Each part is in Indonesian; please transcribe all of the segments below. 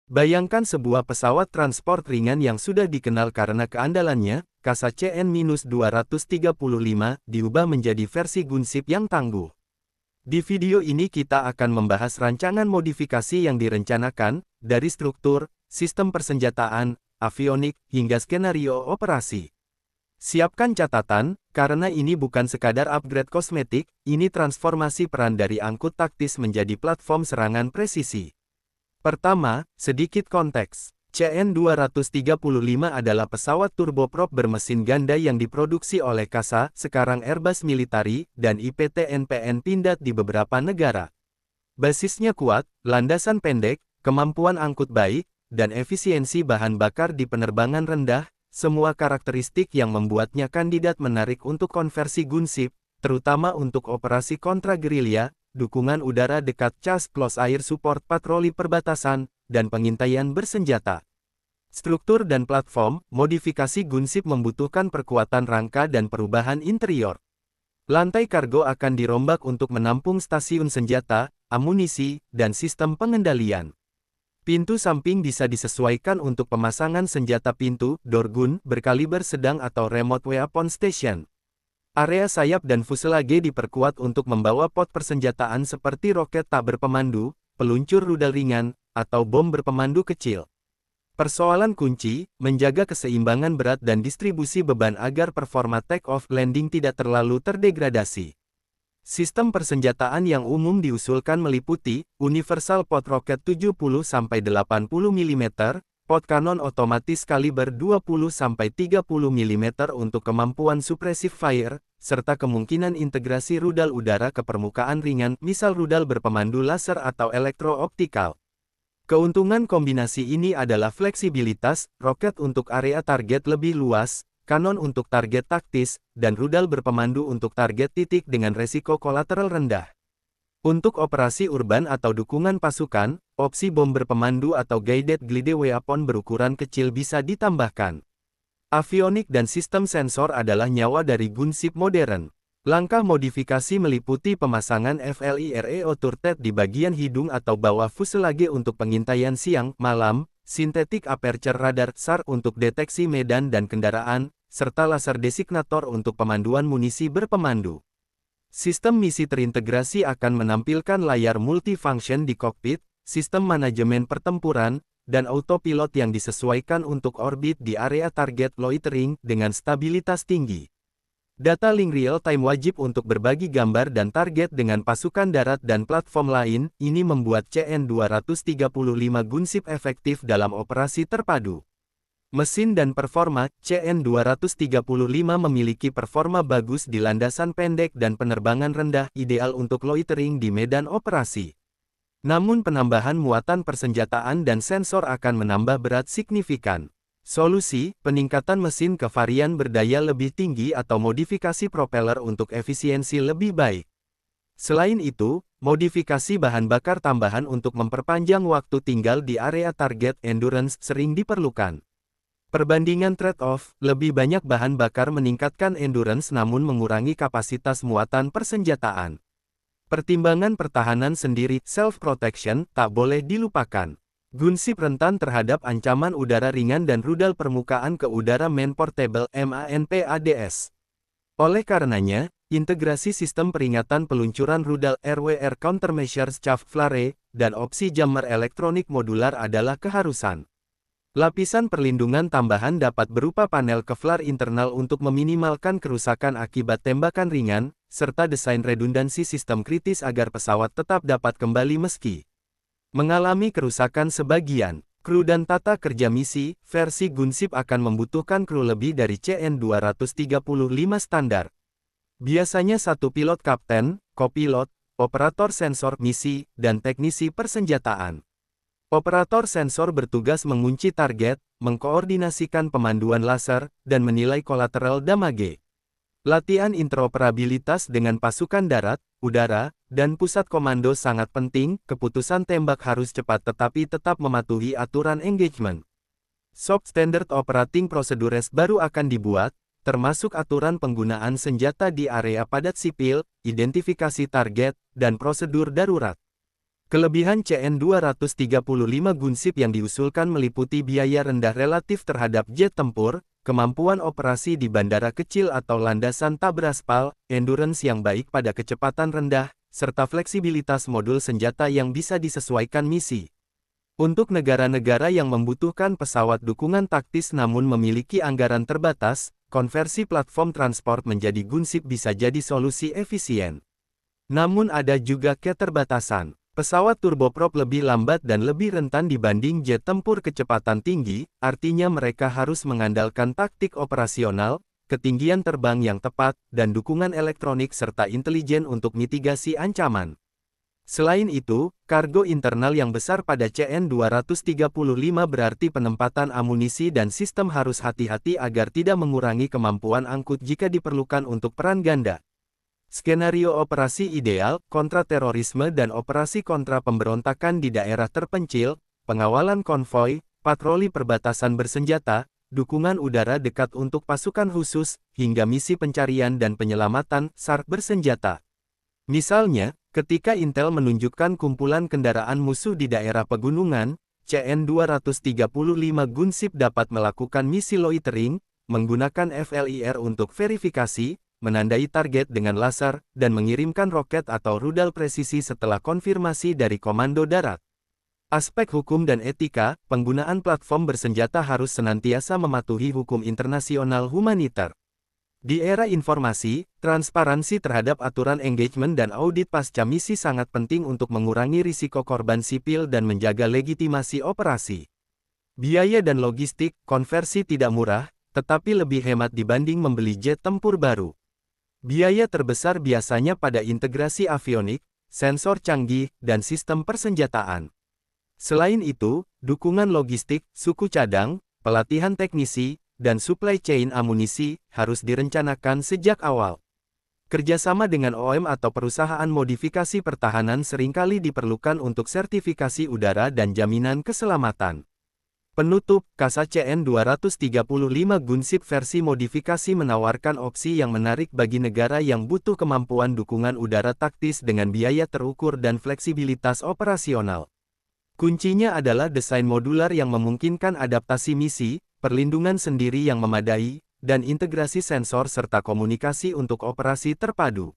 Bayangkan sebuah pesawat transport ringan yang sudah dikenal karena keandalannya, Kasa CN-235, diubah menjadi versi gunship yang tangguh. Di video ini kita akan membahas rancangan modifikasi yang direncanakan, dari struktur, sistem persenjataan, avionik, hingga skenario operasi. Siapkan catatan, karena ini bukan sekadar upgrade kosmetik, ini transformasi peran dari angkut taktis menjadi platform serangan presisi. Pertama, sedikit konteks. CN-235 adalah pesawat turboprop bermesin ganda yang diproduksi oleh KASA, sekarang Airbus Military, dan IPT-NPN Pindad di beberapa negara. Basisnya kuat, landasan pendek, kemampuan angkut baik, dan efisiensi bahan bakar di penerbangan rendah, semua karakteristik yang membuatnya kandidat menarik untuk konversi gunship, terutama untuk operasi kontra-gerilya, dukungan udara dekat CAS Close Air Support patroli perbatasan, dan pengintaian bersenjata. Struktur dan platform, modifikasi gunship membutuhkan perkuatan rangka dan perubahan interior. Lantai kargo akan dirombak untuk menampung stasiun senjata, amunisi, dan sistem pengendalian. Pintu samping bisa disesuaikan untuk pemasangan senjata pintu, door gun, berkaliber sedang atau remote weapon station. Area sayap dan fuselage diperkuat untuk membawa pot persenjataan seperti roket tak berpemandu, peluncur rudal ringan, atau bom berpemandu kecil. Persoalan kunci, menjaga keseimbangan berat dan distribusi beban agar performa take-off landing tidak terlalu terdegradasi. Sistem persenjataan yang umum diusulkan meliputi, Universal Pod Rocket 70-80 mm, pot kanon otomatis kaliber 20-30 mm untuk kemampuan suppressive fire, serta kemungkinan integrasi rudal udara ke permukaan ringan, misal rudal berpemandu laser atau elektro-optikal. Keuntungan kombinasi ini adalah fleksibilitas, roket untuk area target lebih luas, kanon untuk target taktis, dan rudal berpemandu untuk target titik dengan resiko kolateral rendah. Untuk operasi urban atau dukungan pasukan, opsi bom berpemandu atau guided glide weapon berukuran kecil bisa ditambahkan. Avionik dan sistem sensor adalah nyawa dari gunship modern. Langkah modifikasi meliputi pemasangan FLIRE turret di bagian hidung atau bawah fuselage untuk pengintaian siang, malam, synthetic aperture radar SAR untuk deteksi medan dan kendaraan, serta laser designator untuk pemanduan munisi berpemandu. Sistem misi terintegrasi akan menampilkan layar multifunction di kokpit, sistem manajemen pertempuran, dan autopilot yang disesuaikan untuk orbit di area target loitering dengan stabilitas tinggi. Data link real-time wajib untuk berbagi gambar dan target dengan pasukan darat dan platform lain, ini membuat CN-235 gunship efektif dalam operasi terpadu. Mesin dan performa, CN-235 memiliki performa bagus di landasan pendek dan penerbangan rendah, ideal untuk loitering di medan operasi. Namun penambahan muatan persenjataan dan sensor akan menambah berat signifikan. Solusi, peningkatan mesin ke varian berdaya lebih tinggi atau modifikasi propeller untuk efisiensi lebih baik. Selain itu, modifikasi bahan bakar tambahan untuk memperpanjang waktu tinggal di area target endurance sering diperlukan. Perbandingan trade-off, lebih banyak bahan bakar meningkatkan endurance namun mengurangi kapasitas muatan persenjataan. Pertimbangan pertahanan sendiri, self-protection, tak boleh dilupakan. Gunship rentan terhadap ancaman udara ringan dan rudal permukaan ke udara Man Portable (MANPADS). Oleh karenanya, integrasi sistem peringatan peluncuran rudal RWR Countermeasures Chaff Flare, dan opsi jammer elektronik modular adalah keharusan. Lapisan perlindungan tambahan dapat berupa panel Kevlar internal untuk meminimalkan kerusakan akibat tembakan ringan, serta desain redundansi sistem kritis agar pesawat tetap dapat kembali meski mengalami kerusakan sebagian. Kru dan tata kerja misi, versi gunship akan membutuhkan kru lebih dari CN-235 standar. Biasanya satu pilot kapten, kopilot, operator sensor misi, dan teknisi persenjataan. Operator sensor bertugas mengunci target, mengkoordinasikan pemanduan laser, dan menilai kolateral damage. Latihan interoperabilitas dengan pasukan darat, udara, dan pusat komando sangat penting, keputusan tembak harus cepat tetapi tetap mematuhi aturan engagement. SOP Standard Operating Procedures baru akan dibuat, termasuk aturan penggunaan senjata di area padat sipil, identifikasi target, dan prosedur darurat. Kelebihan CN-235 Gunship yang diusulkan meliputi biaya rendah relatif terhadap jet tempur, kemampuan operasi di bandara kecil atau landasan tak beraspal, endurance yang baik pada kecepatan rendah, serta fleksibilitas modul senjata yang bisa disesuaikan misi. Untuk negara-negara yang membutuhkan pesawat dukungan taktis namun memiliki anggaran terbatas, konversi platform transport menjadi Gunship bisa jadi solusi efisien. Namun ada juga keterbatasan. Pesawat turboprop lebih lambat dan lebih rentan dibanding jet tempur kecepatan tinggi, artinya mereka harus mengandalkan taktik operasional, ketinggian terbang yang tepat, dan dukungan elektronik serta intelijen untuk mitigasi ancaman. Selain itu, kargo internal yang besar pada CN-235 berarti penempatan amunisi dan sistem harus hati-hati agar tidak mengurangi kemampuan angkut jika diperlukan untuk perang ganda. Skenario operasi ideal, kontraterorisme dan operasi kontra pemberontakan di daerah terpencil, pengawalan konvoi, patroli perbatasan bersenjata, dukungan udara dekat untuk pasukan khusus, hingga misi pencarian dan penyelamatan SAR bersenjata. Misalnya, ketika Intel menunjukkan kumpulan kendaraan musuh di daerah pegunungan, CN-235 Gunship dapat melakukan misi loitering, menggunakan FLIR untuk verifikasi, menandai target dengan laser, dan mengirimkan roket atau rudal presisi setelah konfirmasi dari komando darat. Aspek hukum dan etika, penggunaan platform bersenjata harus senantiasa mematuhi hukum internasional humaniter. Di era informasi, transparansi terhadap aturan engagement dan audit pasca misi sangat penting untuk mengurangi risiko korban sipil dan menjaga legitimasi operasi. Biaya dan logistik, konversi tidak murah, tetapi lebih hemat dibanding membeli jet tempur baru. Biaya terbesar biasanya pada integrasi avionik, sensor canggih, dan sistem persenjataan. Selain itu, dukungan logistik, suku cadang, pelatihan teknisi, dan supply chain amunisi harus direncanakan sejak awal. Kerjasama dengan OEM atau perusahaan modifikasi pertahanan seringkali diperlukan untuk sertifikasi udara dan jaminan keselamatan. Penutup, Kasa CN-235 Gunship versi modifikasi menawarkan opsi yang menarik bagi negara yang butuh kemampuan dukungan udara taktis dengan biaya terukur dan fleksibilitas operasional. Kuncinya adalah desain modular yang memungkinkan adaptasi misi, perlindungan sendiri yang memadai, dan integrasi sensor serta komunikasi untuk operasi terpadu.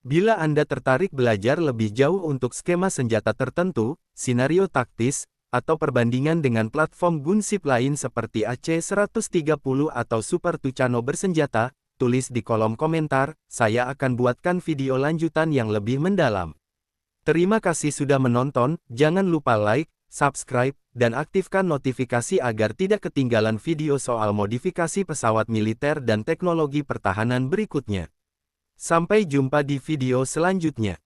Bila Anda tertarik belajar lebih jauh untuk skema senjata tertentu, skenario taktis, atau perbandingan dengan platform Gunship lain seperti AC-130 atau Super Tucano bersenjata, tulis di kolom komentar, saya akan buatkan video lanjutan yang lebih mendalam. Terima kasih sudah menonton, jangan lupa like, subscribe, dan aktifkan notifikasi agar tidak ketinggalan video soal modifikasi pesawat militer dan teknologi pertahanan berikutnya. Sampai jumpa di video selanjutnya.